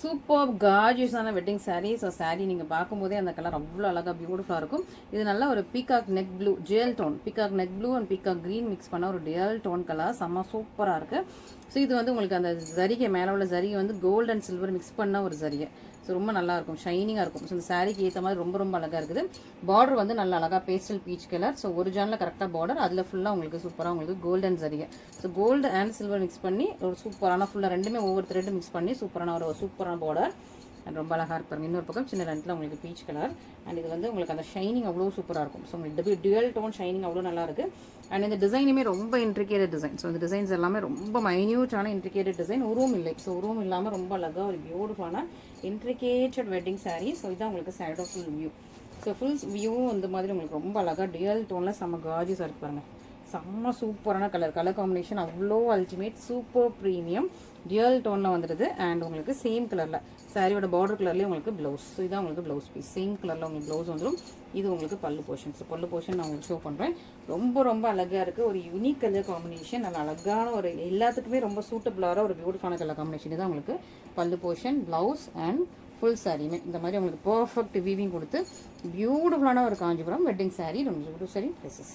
Super கார்ஜியஸான wedding sari. So sari நீங்கள் பார்க்கும்போதே அந்த கலர் அவ்வளோ அழகாக பியூட்டிஃபுல்லாக இருக்கும். இது நல்லா ஒரு peacock neck blue jewel tone, peacock neck blue and peacock green mix பண்ண ஒரு டுவல் டோன் கலர் செம்ம சூப்பராக இருக்குது. ஸோ இது வந்து உங்களுக்கு அந்த ஜரிகை மேலே உள்ள ஜரிகை வந்து கோல்டு அண்ட் சில்வர் மிக்ஸ் பண்ண ஒரு ஜரிகை. ஸோ ரொம்ப நல்லாயிருக்கும், ஷைனிங்காக இருக்கும். ஸோ இந்த சாரீக்கு ஏற்ற மாதிரி ரொம்ப ரொம்ப அழகாக இருக்குது. பார்டர் வந்து நல்ல அழகாக பேஸ்டல் பீச் கலர். ஸோ ஒரு ஜானில் கரெக்டாக பார்டர், அதில் ஃபுல்லாக உங்களுக்கு சூப்பராக உங்களுக்கு கோல்டன் ஜரிகை. So gold and silver mix பண்ணி ஒரு சூப்பரான ஃபுல்லாக ரெண்டுமே ஒவ்வொரு த்ரெட் மிக்ஸ் பண்ணி சூப்பரான ஒரு சூப்பரான பார்டர் அண்ட் ரொம்ப அழகாக இருப்பாங்க. இன்னொரு பக்கம் சின்ன ரெண்டில் உங்களுக்கு பீச் கலர் அண்ட் இது வந்து உங்களுக்கு அந்த ஷைனிங் அவ்வளோ சூப்பராக இருக்கும். ஸோ உங்களுக்கு டுவல் டோன் ஷைனிங் அவ்வளோ நல்லா இருக்குது. அண்ட் இந்த டிசைனுமே ரொம்ப இன்ட்ரிகேட்டட் டிசைன். ஸோ இந்த டிசைன்ஸ் எல்லாமே ரொம்ப மைன்யூட்டான இன்ட்ரிகேட்டட் டிசைன். உருவம் இல்லை, ஸோ உருவம் இல்லாமல் ரொம்ப அழகாக ஒரு பியூட்டிஃபுல்லான இன்ட்ரிகேட்டட் வெட்டிங் சாரீ. ஸோ இதான் உங்களுக்கு side of full view. So full வியூவும் இந்த மாதிரி உங்களுக்கு ரொம்ப அழகாக டுவல் டோனில் செம்ம கார்ஜியஸாக இருக்கு பாருங்க. செம்ம சூப்பரான கலர் காம்பினேஷன் அவ்வளோ அல்டிமேட் சூப்பர் ப்ரீமியம் டுவல் டோனில் வந்துடுது. அண்ட் உங்களுக்கு சேம் கலரில் சாரியோட பார்டர் கலர்லேயே உங்களுக்கு ப்ளவுஸ். ஸோ இதான் உங்களுக்கு ப்ளவுஸ் பீஸ், சேம் கலரில் உங்களுக்கு ப்ளவுஸ் வந்துடும். இது உங்களுக்கு பல்லு போர்ஷன். ஸோ பல்லு போர்ஷன் நான் உங்களுக்கு ஷோ பண்ணுறேன். ரொம்ப ரொம்ப அழகாக இருக்குது, ஒரு யூனிக் கலர் காம்பினேஷன், நல்ல அழகான ஒரு எல்லாத்துக்குமே ரொம்ப சூட்டபிளான ஒரு பியூட்டிஃபுல்லான கலர் காம்பினேஷன். இதுதான் உங்களுக்கு பல்லு போர்ஷன், ப்ளவுஸ் அண்ட் ஃபுல் சாரியுமே இந்த மாதிரி உங்களுக்கு பர்ஃபெக்ட் வீவிங் கொடுத்து பியூட்டிஃபுல்லான ஒரு காஞ்சிபுரம் வெட்டிங் சாரீ. ரொம்ப சாரி ட்ரெஸ்ஸஸ்.